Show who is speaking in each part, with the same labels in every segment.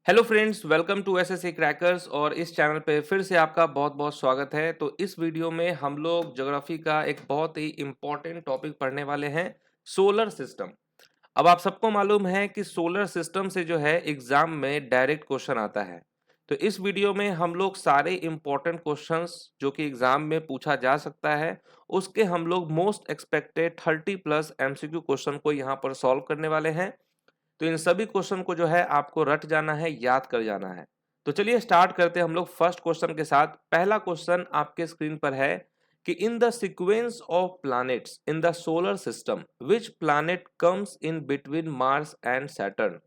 Speaker 1: Hello friends, welcome to SSC crackers. और इस channel पे फिर से आपका बहुत बहुत स्वागत है। तो इस वीडियो में हम लोग ज्योग्राफी का एक बहुत ही इम्पोर्टेंट टॉपिक पढ़ने वाले हैं, सोलर सिस्टम। अब आप सबको मालूम है कि सोलर सिस्टम से जो है एग्जाम में डायरेक्ट क्वेश्चन आता है। तो इस वीडियो में हम लोग सारे इम्पोर्टेंट क्वेश्चंस जो कि एग्जाम में पूछा जा सकता है, उसके हम लोग मोस्ट एक्सपेक्टेड 30+ एमसीक्यू क्वेश्चन को यहाँ पर सॉल्व करने वाले हैं। तो इन सभी क्वेश्चन को जो है आपको रट जाना है, याद कर जाना है। तो चलिए स्टार्ट करते हैं हम लोग फर्स्ट क्वेश्चन के साथ। पहला क्वेश्चन आपके स्क्रीन पर है कि in the sequence of planets in the solar system which planet comes in between Mars and Saturn.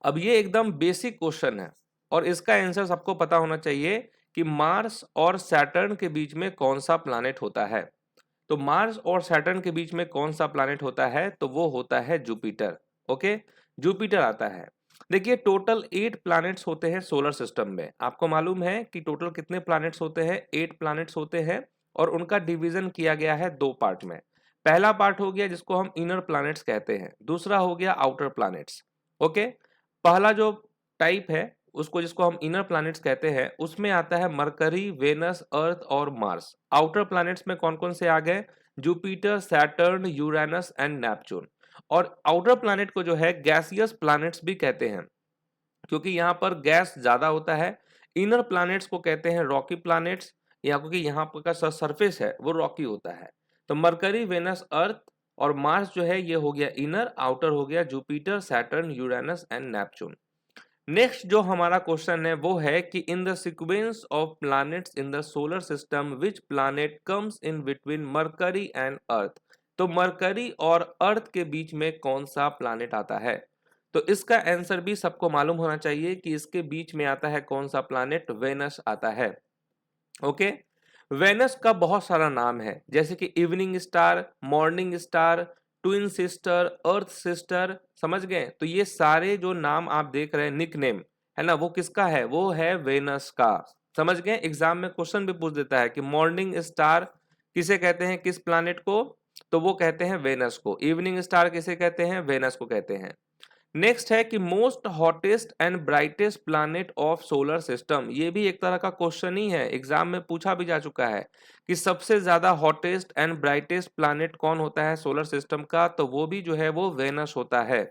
Speaker 1: अब ये एकदम बेसिक क्वेश्चन है और इसका आंसर सबको पता होना चाहिए कि मार्स और सैटर्न के बीच में कौन सा प्लैनेट होता है। तो मार्स और सैटर्न के बीच में कौन सा प्लैनेट होता है, तो वो होता है जुपिटर। ओके, जुपिटर आता है। देखिए टोटल 8 प्लैनेट्स होते हैं सोलर सिस्टम में। आपको मालूम है कि टोटल कितने प्लैनेट्स होते हैं? 8 प्लैनेट्स होते हैं और उनका डिवीजन किया गया है दो पार्ट में। पहला पार्ट हो गया जिसको हम इनर प्लैनेट्स कहते हैं, दूसरा हो गया आउटर प्लैनेट्स। ओके, पहला जो टाइप है उसको जिसको हम इनर प्लैनेट्स कहते हैं उसमें आता है मरकरी, वेनस, अर्थ और मार्स। आउटर प्लैनेट्स में कौन कौन से आ गए? Jupiter, Saturn, Uranus and Neptune. और आउटर प्लैनेट को जो है गैसियस प्लैनेट्स भी कहते हैं क्योंकि यहाँ पर गैस ज्यादा होता है। इनर प्लैनेट्स को कहते हैं रॉकी प्लैनेट्स, या क्योंकि यहाँ पर का सरफेस है वो रॉकी होता है। तो मरकरी, वेनस, अर्थ और मार्स जो है ये हो गया इनर, आउटर हो गया Jupiter, Saturn, Uranus and Neptune. Next जो हमारा क्वेश्चन है वो है कि in the sequence of planets in the solar system which planet comes in between mercury and earth. तो मरकरी और अर्थ के बीच में कौन सा प्लैनेट आता है? तो इसका आंसर भी सबको मालूम होना चाहिए कि इसके बीच में आता है कौन सा प्लैनेट? वेनस आता है। ओके, वेनस का बहुत सारा नाम है जैसे कि evening star, morning star, twin sister, earth sister. समझ गए? तो ये सारे जो नाम आप देख रहे हैं, निक नेम है ना, वो किसका है? वो है वेनस का। समझ गए? एग्जाम में क्वेश्चन भी पूछ देता है कि मॉर्निंग स्टार किसे कहते हैं, किस प्लैनेट को? तो वो कहते हैं वेनस को। इवनिंग स्टार किसे कहते हैं? वेनस को कहते हैं। नेक्स्ट है कि most hottest and brightest planet of solar system. ये भी एक तरह का क्वेश्चन ही है, एग्जाम में पूछा भी जा चुका है कि सबसे ज्यादा हॉटेस्ट एंड ब्राइटेस्ट प्लैनेट कौन होता है सोलर सिस्टम का? तो वो भी जो है वो वेनस होता है।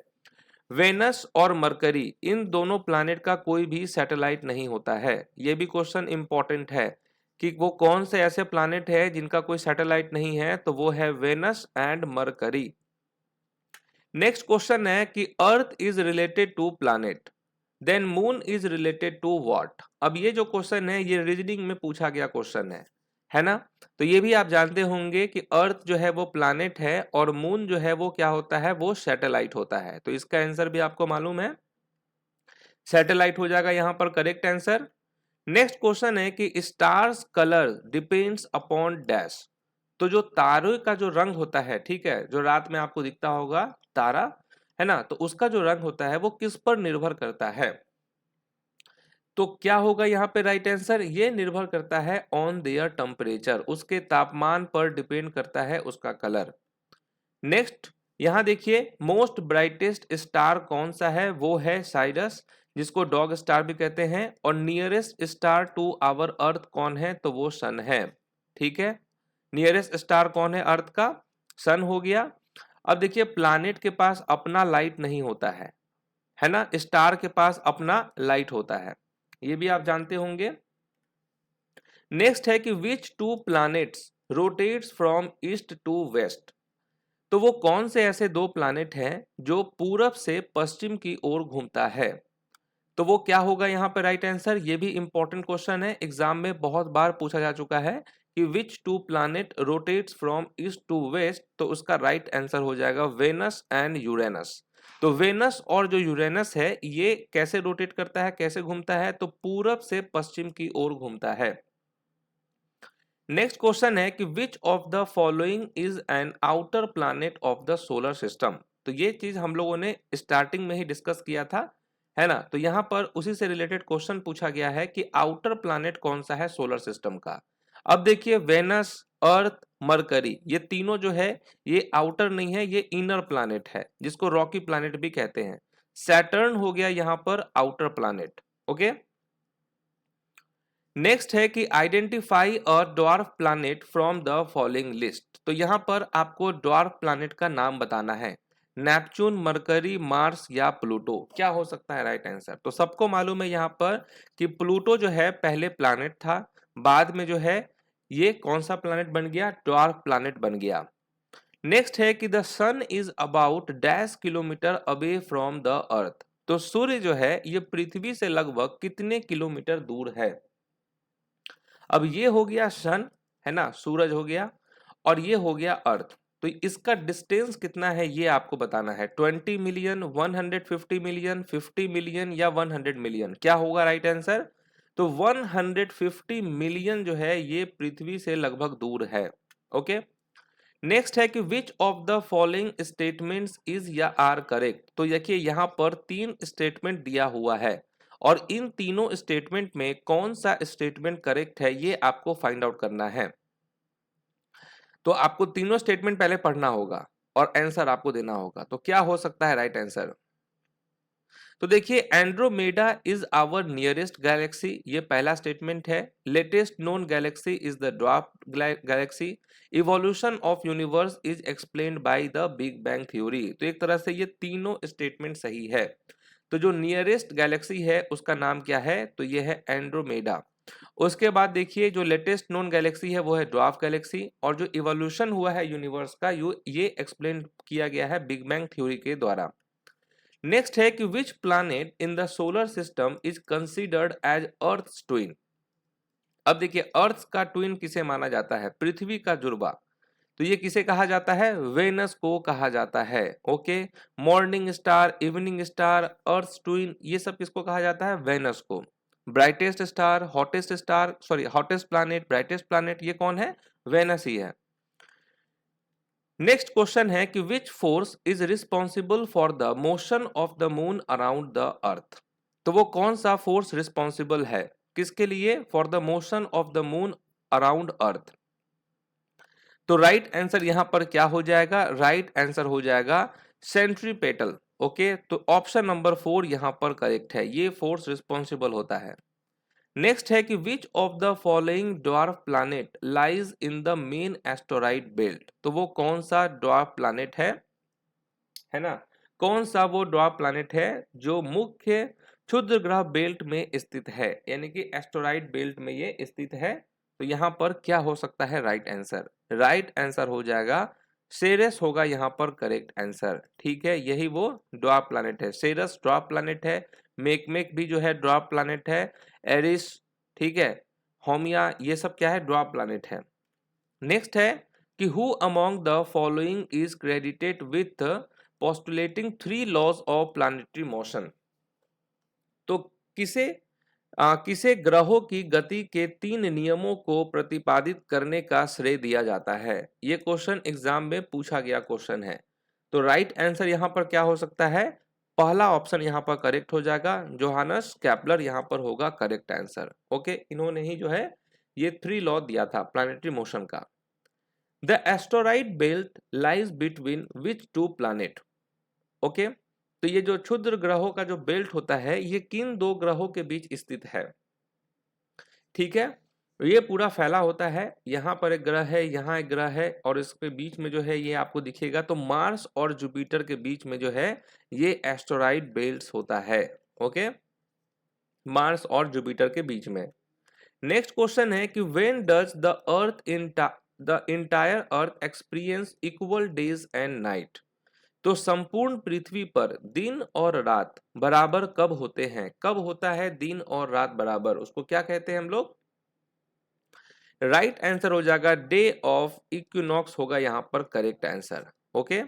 Speaker 1: वेनस और मरकरी इन दोनों प्लैनेट का कोई भी सैटेलाइट नहीं होता है। ये भी क्वेश्चन इंपॉर्टेंट है कि वो कौन से ऐसे प्लैनेट है जिनका कोई सैटेलाइट नहीं है, तो वो है Venus and Mercury. Next question है कि earth is related to planet then moon is related to what. अब ये जो क्वेश्चन है ये रीजनिंग में पूछा गया क्वेश्चन है ना। तो ये भी आप जानते होंगे कि अर्थ जो है वो प्लैनेट है और मून जो है वो क्या होता है? वो सैटेलाइट होता है। तो इसका आंसर भी आपको मालूम है, सैटेलाइट हो जाएगा यहाँ पर करेक्ट आंसर। नेक्स्ट क्वेश्चन है कि stars colour depends upon dash. तो जो तारों का जो रंग होता है, ठीक है, जो रात में आपको दिखता होगा तारा, है ना, तो उसका जो रंग होता है वो किस पर निर्भर करता है? तो क्या होगा यहाँ पे राइट आंसर? ये निर्भर करता है ऑन देयर टेम्परेचर, उसके तापमान पर डिपेंड करता है उसका कलर। नेक्स्ट यहाँ देखिए, मोस्ट ब्राइटेस्ट स्टार कौन सा है? वो है साइरस, जिसको डॉग स्टार भी कहते हैं। और nearest star to our earth कौन है? तो वो सन है। ठीक है, नियरेस्ट स्टार कौन है अर्थ का? सन हो गया। अब देखिए प्लैनेट के पास अपना लाइट नहीं होता है ना, स्टार के पास अपना लाइट होता है, ये भी आप जानते होंगे। नेक्स्ट है कि which two planets rotates from east to west. तो वो कौन से ऐसे दो प्लैनेट हैं जो पूरब से पश्चिम की ओर घूमता है? तो वो क्या होगा यहाँ पे राइट आंसर? ये भी इंपॉर्टेंट क्वेश्चन है, एग्जाम में बहुत बार पूछा जा चुका है कि which two planet rotates from east to west. तो उसका राइट आंसर हो जाएगा वेनस एंड यूरेनस। तो वेनस और जो यूरेनस है ये कैसे रोटेट करता है, कैसे घूमता है? तो पूरब से पश्चिम की ओर घूमता है। नेक्स्ट क्वेश्चन है कि which of the following is an outer planet of the solar system. तो ये चीज हम लोगों ने स्टार्टिंग में ही डिस्कस किया था, है ना। तो यहाँ पर उसी से रिलेटेड क्वेश्चन पूछा गया है कि आउटर प्लैनेट कौन सा है सोलर सिस्टम का। अब देखिए वेनस, अर्थ, मरकरी ये तीनों जो है ये आउटर नहीं है, ये इनर प्लैनेट है जिसको रॉकी प्लैनेट भी कहते हैं। सैटर्न हो गया यहाँ पर आउटर प्लैनेट। ओके, नेक्स्ट है कि identify a dwarf planet from the following list. तो यहाँ पर आपको ड्वार्फ प्लैनेट का नाम बताना है, नेपच्यून, मरकरी, मार्स या प्लूटो। क्या हो सकता है राइट आंसर? तो सबको मालूम है यहाँ पर कि प्लूटो जो है पहले प्लैनेट था, बाद में जो है ये कौन सा प्लैनेट बन गया? ड्वार्फ प्लैनेट बन गया। नेक्स्ट है कि the sun is about dash kilometre away from the earth. तो सूर्य जो है ये पृथ्वी से लगभग कितने किलोमीटर दूर है? अब ये हो गया सन, है ना, सूरज हो गया, और ये हो गया अर्थ। तो इसका डिस्टेंस कितना है ये आपको बताना है। 20 मिलियन, 150 मिलियन, 50 मिलियन या 100 मिलियन? क्या होगा राइट आंसर? तो 150 मिलियन जो है ये पृथ्वी से लगभग दूर है। ओके, नेक्स्ट है कि which of the following statements is या आर करेक्ट। तो देखिए यहाँ पर 3 स्टेटमेंट दिया हुआ है और इन तीनों स्टेटमेंट में कौन सा स्टेटमेंट करेक्ट है ये आपको फाइंड आउट करना है। तो आपको तीनों स्टेटमेंट पहले पढ़ना होगा और आंसर आपको देना होगा। तो क्या हो सकता है राइट आंसर? तो देखिए, Andromeda is our nearest galaxy, ये पहला स्टेटमेंट है। Latest known galaxy is the dwarf galaxy. Evolution of universe is explained by the big bang theory. तो एक तरह से ये तीनों स्टेटमेंट सही है। तो जो नियरेस्ट गैलेक्सी है उसका नाम क्या है? तो ये है एंड्रोमेडा। उसके बाद देखिए, जो लेटेस्ट नोन गैलेक्सी है वो है ड्वार्फ गैलेक्सी, और जो इवोल्यूशन हुआ है यूनिवर्स का ये एक्सप्लेन किया गया है बिग बैंग थ्योरी के द्वारा। नेक्स्ट है कि which planet in the solar system is considered as earth twin. अब देखिए, अर्थ का ट्विन किसे माना जाता है? पृथ्वी का जुड़वा। तो ये किसे कहा जाता है? वेनस को कहा जाता है। Okay, morning star, evening star, earth twin, ये सब किसको कहा जाता है? वेनस को। Brightest star, hottest star, sorry hottest planet, brightest planet, ये कौन है? वेनस ही है। नेक्स्ट क्वेश्चन है कि which force is responsible for the motion of the moon around the earth. तो वो कौन सा फोर्स रिस्पॉन्सिबल है किसके लिए? For the motion of the moon around earth. तो राइट आंसर यहां पर क्या हो जाएगा? राइट आंसर हो जाएगा सेंट्रीपेटल। ओके, तो ऑप्शन नंबर 4 यहां पर करेक्ट है, ये फोर्स रिस्पॉन्सिबल होता है। नेक्स्ट है कि which of the following dwarf planet lies in the main asteroid belt. तो वो कौन सा ड्वार्फ प्लैनेट है ना, कौन सा वो ड्वार्फ प्लैनेट है जो मुख्य क्षुद्र ग्रह बेल्ट में स्थित है, यानी कि एस्टेरॉइड बेल्ट में ये स्थित है। तो यहाँ पर क्या हो सकता है राइट आंसर? राइट आंसर हो जाएगा सेरेस, होगा यहाँ पर करेक्ट आंसर। ठीक है, यही वो ड्वार्फ प्लैनेट है। सेरस ड्वार्फ प्लैनेट है, मेकमेक भी जो है ड्वार्फ प्लैनेट है, एरिस, ठीक है, होमिया, ये सब क्या है? ड्वार्फ प्लैनेट है। नेक्स्ट है कि who among the following is credited with postulating 3 laws of planetary motion. तो किसे किसे ग्रहों की गति के 3 नियमों को प्रतिपादित करने का श्रेय दिया जाता है? ये क्वेश्चन एग्जाम में पूछा गया क्वेश्चन है। तो राइट आंसर यहाँ पर क्या हो सकता है? पहला ऑप्शन यहाँ पर करेक्ट हो जाएगा, जोहानस केपलर यहाँ पर होगा करेक्ट आंसर। ओके, इन्होंने ही जो है ये 3 लॉ दिया था प्लैनेटरी मोशन का। The asteroid belt lies between which 2 planet. Okay, तो ये जो क्षुद्र ग्रहों का जो बेल्ट होता है ये किन 2 ग्रहों के बीच स्थित है? ठीक है, तो ये पूरा फैला होता है, यहाँ पर एक ग्रह है, यहाँ एक ग्रह है, और इसके बीच में जो है ये आपको दिखेगा। तो मार्स और जुपिटर के बीच में जो है ये एस्टेरॉइड बेल्ट होता है। ओके, मार्स और जुपिटर के बीच में। नेक्स्ट क्वेश्चन है कि when does the entire earth experience equal days and night. तो संपूर्ण पृथ्वी पर दिन और रात बराबर कब होते हैं? कब होता है दिन और रात बराबर? उसको क्या कहते हैं हम लोग? राइट आंसर हो जाएगा डे ऑफ इक्विनॉक्स, होगा यहां पर करेक्ट आंसर। ओके,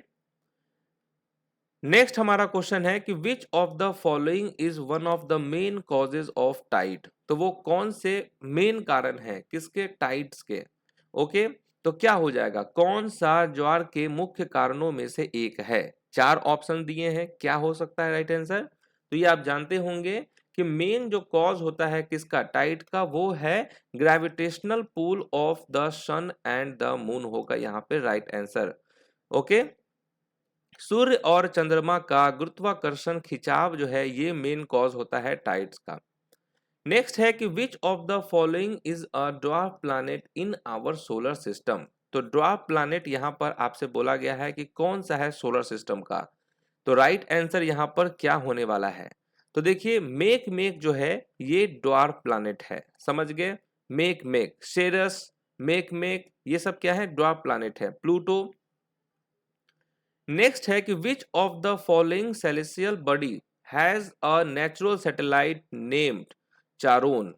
Speaker 1: नेक्स्ट हमारा क्वेश्चन है कि which of the following is one of the main causes of tide. तो वो कौन से मेन कारण है किसके? टाइड्स के। ओके, तो क्या हो जाएगा? कौन सा ज्वार के मुख्य कारणों में से एक है? 4 ऑप्शन दिए हैं, क्या हो सकता है राइट आंसर? तो ये आप जानते होंगे कि मेन जो कॉज होता है किसका? टाइड का, वो है gravitational pull of the sun and the moon, होगा यहाँ पे राइट आंसर। ओके, सूर्य और चंद्रमा का गुरुत्वाकर्षण खिंचाव जो है ये मेन कॉज होता है टाइड्स का। नेक्स्ट है कि which of the following is a dwarf planet in our solar system. तो ड्वार्फ प्लैनेट यहाँ पर आपसे बोला गया है कि कौन सा है सोलर सिस्टम का। तो राइट आंसर यहाँ पर क्या होने वाला है। तो देखिए मेक मेक जो है ये ड्वार्फ प्लैनेट है, समझ गए। Makemake, Ceres, Makemake, ये सब क्या है, ड्वार्फ प्लैनेट है। प्लूटो। नेक्स्ट है कि which of the following celestial body has a natural satellite named Charon.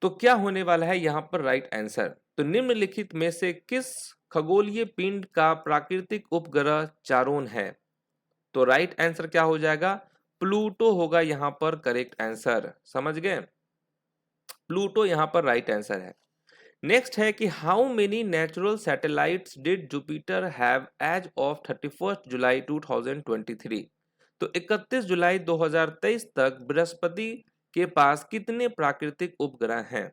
Speaker 1: तो क्या होने वाला है यहाँ पर राइट आंसर। तो निम्नलिखित में से किस खगोलीय पिंड का प्राकृतिक उपग्रह चारोन है। तो राइट आंसर क्या हो जाएगा, प्लूटो होगा यहाँ पर करेक्ट आंसर, समझ गए। प्लूटो यहाँ पर राइट आंसर है। नेक्स्ट है कि how many natural satellites did Jupiter have as of 31 July 2023। तो 31 जुलाई 2023 तक बृहस्पति के पास कितने प्राकृतिक उपग्रह हैं।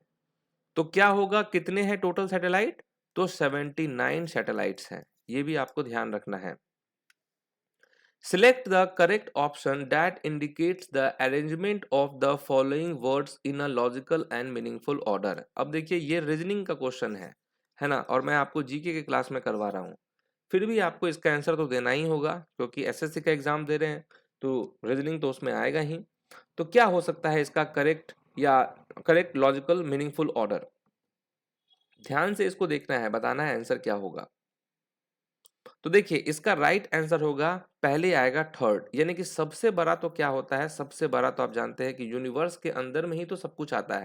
Speaker 1: तो क्या होगा, कितने हैं टोटल सैटेलाइट। तो 79 सैटेलाइट्स हैं, ये भी आपको ध्यान रखना है। Select the correct option that indicates the arrangement of the following words in a logical and meaningful order। अब देखिए ये रीजनिंग का क्वेश्चन है ना, और मैं आपको जीके के क्लास में करवा रहा हूँ। फिर भी आपको इसका आंसर तो देना ही होगा क्योंकि एसएससी का एग्जाम दे रहे हैं, तो रीजनिंग तो उसमें आएगा ही। तो क्या हो सकता है इसका करेक्ट या करेक्ट लॉजिकल मीनिंगफुल ऑर्डर। ध्यान से इसको देखना है, बताना है आंसर क्या होगा। तो देखिए इसका राइट आंसर होगा, पहले आएगा थर्ड, यानी कि सबसे बड़ा तो क्या होता है, सबसे बड़ा तो आप जानते हैं कि यूनिवर्स के अंदर में ही तो सब कुछ आता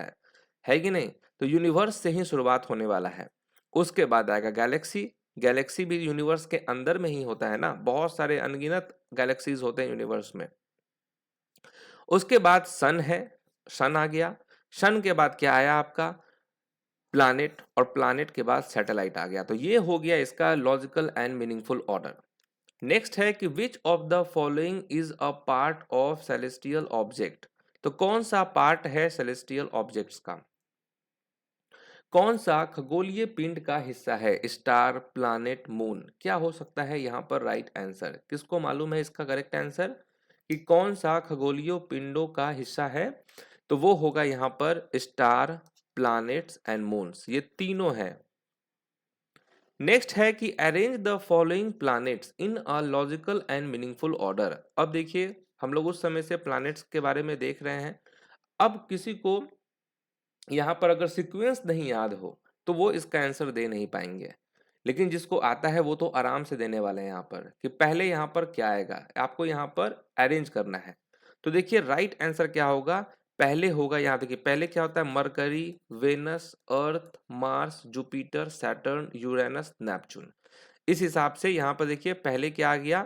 Speaker 1: है कि नहीं। तो यूनिवर्स से ही शुरुआत होने वाला है। उसके बाद आएगा गैलेक्सी, गैलेक्सी भी यूनिवर्स के अंदर में ही होता है ना, बहुत सारे अनगिनत गैलेक्सीज होते हैं यूनिवर्स में। उसके बाद सन है, सन आ गया। सन के बाद क्या आया आपका, प्लैनेट, और प्लैनेट के बाद सैटेलाइट आ गया। तो ये हो गया इसका logical and meaningful order. Next है कि which of the following is a part of celestial object. तो कौन सा पार्ट है सेलेस्टियल ऑब्जेक्ट्स का, कौन सा खगोलीय पिंड का हिस्सा है, स्टार, प्लैनेट, मून। क्या हो सकता है यहाँ पर राइट आंसर, किसको मालूम है इसका करेक्ट आंसर कि कौन सा खगोलीय पिंडों का हिस्सा है। तो वो होगा यहाँ पर स्टार, प्लैनेट्स एंड मून्स, ये तीनों है। नेक्स्ट है कि arrange the following planets in a logical and meaningful order. अब देखिए हम लोग उस समय से प्लैनेट्स के बारे में देख रहे हैं। अब किसी को यहाँ पर अगर सीक्वेंस नहीं याद हो तो वो इसका आंसर दे नहीं पाएंगे, लेकिन जिसको आता है वो तो आराम से देने वाले हैं यहाँ पर कि पहले यहाँ पर क्या आएगा, आपको यहाँ पर अरेंज करना है। तो देखिए राइट आंसर क्या होगा, पहले होगा, यहाँ देखिए पहले क्या होता है, Mercury, Venus, Earth, Mars, Jupiter, Saturn, Uranus, Neptune. इस हिसाब से यहाँ पर देखिए पहले क्या आ गया,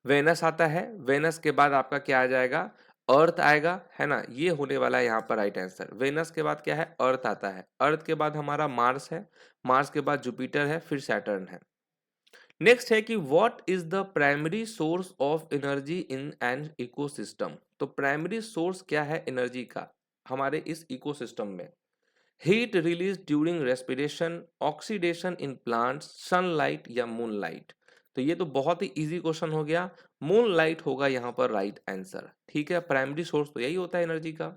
Speaker 1: वेनस आता है। वेनस के बाद आपका क्या आ जाएगा, अर्थ आएगा, है ना, ये होने वाला है यहाँ पर राइट आंसर। वेनस के बाद क्या है, अर्थ आता है। अर्थ के बाद हमारा मार्स है। मार्स के बाद जुपिटर है, फिर सैटर्न है। नेक्स्ट है कि what is the primary source of energy in an ecosystem. तो प्राइमरी सोर्स क्या है एनर्जी का हमारे इस इकोसिस्टम में, heat release during respiration, oxidation in plants, sunlight या मूनलाइट। तो ये तो बहुत ही इजी क्वेश्चन हो गया, मूनलाइट होगा यहाँ पर राइट आंसर। ठीक है, प्राइमरी सोर्स तो यही होता है एनर्जी का।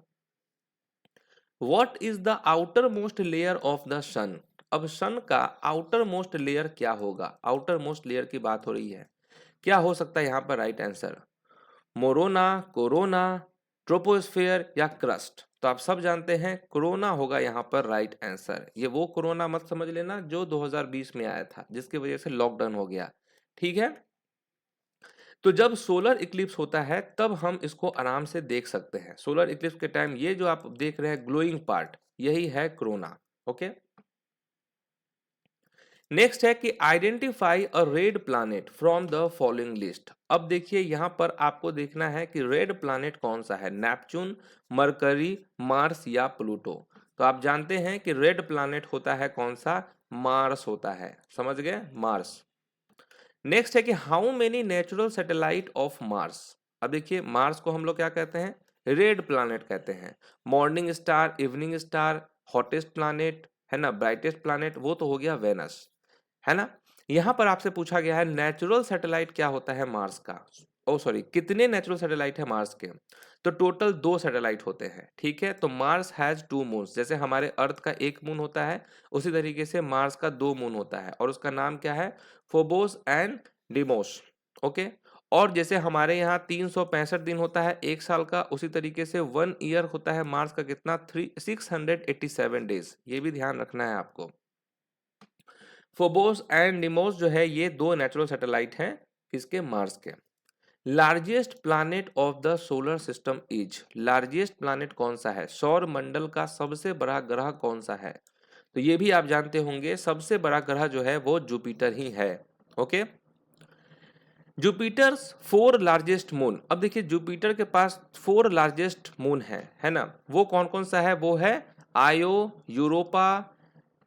Speaker 1: What is the outermost layer of the sun. अब सन का आउटर मोस्ट लेयर क्या होगा, आउटर मोस्ट लेयर की बात हो रही है, क्या हो सकता है यहाँ पर राइट आंसर, मोरोना, कोरोना, ट्रोपोस्फेयर या क्रस्ट। तो आप सब जानते हैं कोरोना होगा यहाँ पर राइट आंसर। ये वो कोरोना मत समझ लेना जो 2020 में आया था जिसकी वजह से लॉकडाउन हो गया। ठीक है, तो जब सोलर इक्लिप्स होता है तब हम इसको आराम से देख सकते हैं। सोलर इक्लिप्स के टाइम ये जो आप देख रहे हैं ग्लोइंग पार्ट, यही है कोरोना। ओके, नेक्स्ट है कि identify a red planet from the following list. अब देखिए यहां पर आपको देखना है कि रेड प्लैनेट कौन सा है, नेपच्यून, मरकरी, मार्स या प्लूटो। तो आप जानते हैं कि रेड प्लैनेट होता है कौन सा, मार्स होता है, समझ गए, मार्स। नेक्स्ट है कि how many natural satellite of Mars. अब देखिए मार्स को हम लोग क्या कहते हैं, रेड प्लैनेट कहते हैं। Morning star, evening star, hottest planet, है ना, ब्राइटेस्ट प्लैनेट, वो तो हो गया वेनस, है ना। यहाँ पर आपसे पूछा गया है नेचुरल सैटेलाइट क्या होता है मार्स का। ओ सॉरी, कितने नेचुरल सैटेलाइट है मार्स के? तो टोटल 2 सैटेलाइट होते हैं, ठीक है। तो मार्स हैज 2 मून्स, जैसे हमारे अर्थ का 1 मून होता है उसी तरीके से मार्स का 2 मून होता है और उसका नाम क्या है? Phobos and Deimos. ओके। और जैसे हमारे यहाँ 365 दिन होता है 1 साल का, उसी तरीके से 1 ईयर होता है मार्स का कितना? 687 डेज। ये भी ध्यान रखना है आपको। फोबोस एंड डिमोस जो है ये 2 नेचुरल सैटेलाइट हैं किसके? मार्स के। Largest planet of the solar system is, largest planet कौन सा है? सौर मंडल का सबसे बड़ा ग्रह कौन सा है? तो ये भी आप जानते होंगे, सबसे बड़ा ग्रह जो है वो जुपिटर ही है। ओके। जुपिटर्स 4 लार्जेस्ट मून, अब देखिए जुपिटर के पास 4 लार्जेस्ट मून है ना। वो कौन कौन सा है? वो है आयो, यूरोपा,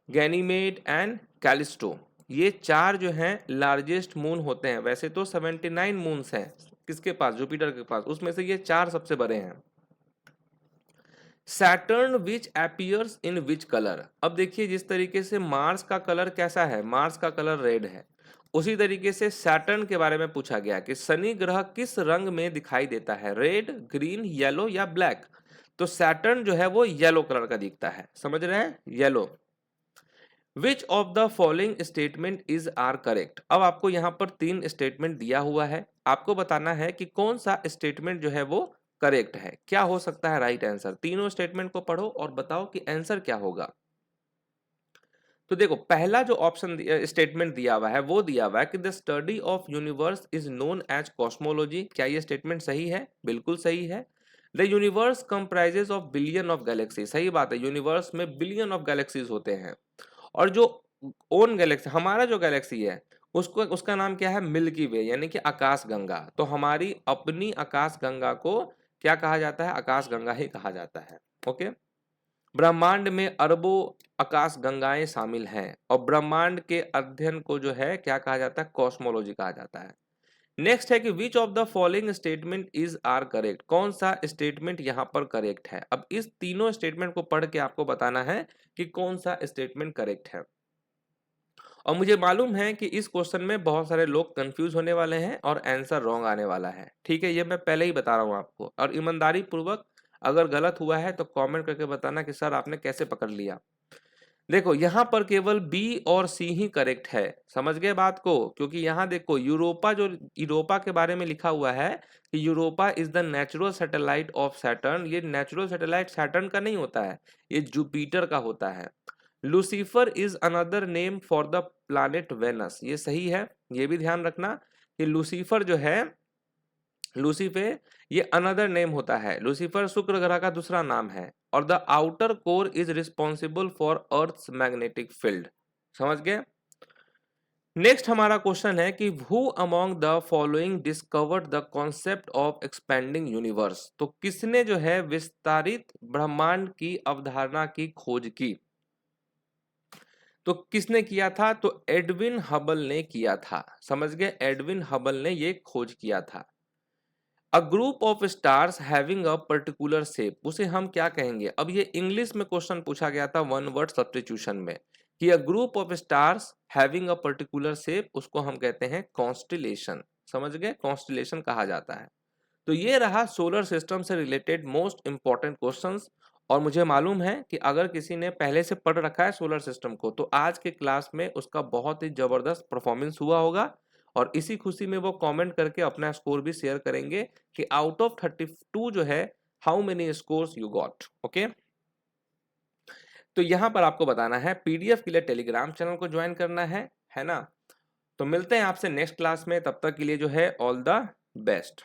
Speaker 1: गैनीमेड एंड कैलिस्टो। ये 4 जो हैं लार्जेस्ट मून होते हैं। वैसे तो 79 मून्स हैं किसके पास? जुपिटर के पास। उसमें से ये 4 सबसे बड़े हैं। Saturn which appears in which colour, अब देखिए जिस तरीके से मार्स का कलर कैसा है? मार्स का कलर रेड है। उसी तरीके से सैटर्न के बारे में पूछा गया कि शनि ग्रह किस रंग में दिखाई देता है? रेड, ग्रीन, येलो या ब्लैक? तो सैटर्न जो है वो येलो कलर का दिखता है, समझ रहे हैं? Yellow. Which of the following statement is are correct, अब आपको यहाँ पर 3 स्टेटमेंट दिया हुआ है, आपको बताना है कि कौन सा स्टेटमेंट जो है वो करेक्ट है। क्या हो सकता है राइट आंसर? तीनों स्टेटमेंट को पढ़ो और बताओ कि आंसर क्या होगा। तो देखो पहला जो ऑप्शन स्टेटमेंट दिया हुआ है वो दिया हुआ है कि the study of universe is known as cosmology. क्या ये स्टेटमेंट सही है? बिल्कुल सही है। The universe comprises of billion of galaxy, सही बात है, यूनिवर्स में बिलियन ऑफ गैलेक्सीज होते हैं। और जो ओन गैलेक्सी, हमारा जो गैलेक्सी है उसको, उसका नाम क्या है? मिल्की वे, यानी कि आकाश गंगा। तो हमारी अपनी आकाश गंगा को क्या कहा जाता है? आकाश गंगा ही कहा जाता है। ओके। ब्रह्मांड में अरबों आकाश गंगाएं शामिल हैं और ब्रह्मांड के अध्ययन को जो है क्या कहा जाता है? कॉस्मोलॉजी कहा जाता है। नेक्स्ट है कि which of the following statement is are correct, कौन सा स्टेटमेंट यहाँ पर करेक्ट है? अब इस तीनों स्टेटमेंट को पढ़ के आपको बताना है कि कौन सा स्टेटमेंट करेक्ट है। और मुझे मालूम है कि इस क्वेश्चन में बहुत सारे लोग कंफ्यूज होने वाले हैं और आंसर रॉन्ग आने वाला है, ठीक है, ये मैं पहले ही बता रहा हूँ आपको। और ईमानदारी पूर्वक अगर गलत हुआ है तो कमेंट करके बताना कि सर आपने कैसे पकड़ लिया। देखो यहाँ पर केवल बी और सी ही करेक्ट है, समझ गए बात को? क्योंकि यहाँ देखो यूरोपा, जो यूरोपा के बारे में लिखा हुआ है कि Europa is the natural satellite of Saturn, ये नेचुरल सैटेलाइट सैटर्न का नहीं होता है, ये जुपिटर का होता है। Lucifer is another name for the planet Venus, ये सही है, ये भी ध्यान रखना कि लूसीफर जो है, लूसीफर ये अनदर नेम होता है। लूसीफर शुक्र ग्रह का दूसरा नाम है। और the outer core is responsible for earth's magnetic field, समझ गए? नेक्स्ट हमारा क्वेश्चन है कि who among the following discovered the concept of expanding universe, तो किसने जो है विस्तारित ब्रह्मांड की अवधारणा की खोज की? तो किसने किया था? तो एडविन हबल ने किया था, समझ गए? एडविन हबल ने ये खोज किया था। A group of stars having a particular shape, उसे हम क्या कहेंगे? अब ये इंग्लिश में क्वेश्चन पूछा गया था वन वर्ड सब्स्टिट्यूशन में कि a group of stars having a particular shape, उसको हम कहते हैं कॉन्स्टिलेशन, समझ गए? कॉन्स्टिलेशन कहा जाता है। तो ये रहा सोलर सिस्टम से रिलेटेड मोस्ट इंपॉर्टेंट क्वेश्चंस। और मुझे मालूम है कि अगर किसी ने पहले से पढ़ रखा है सोलर सिस्टम को तो आज के क्लास में उसका बहुत ही जबरदस्त परफॉर्मेंस हुआ होगा। और इसी खुशी में वो कमेंट करके अपना स्कोर भी शेयर करेंगे कि आउट ऑफ 32 जो है how many scores you got. Okay. तो यहाँ पर आपको बताना है, पीडीएफ के लिए टेलीग्राम चैनल को ज्वाइन करना है ना? तो मिलते हैं आपसे नेक्स्ट क्लास में, तब तक के लिए जो है ऑल द बेस्ट।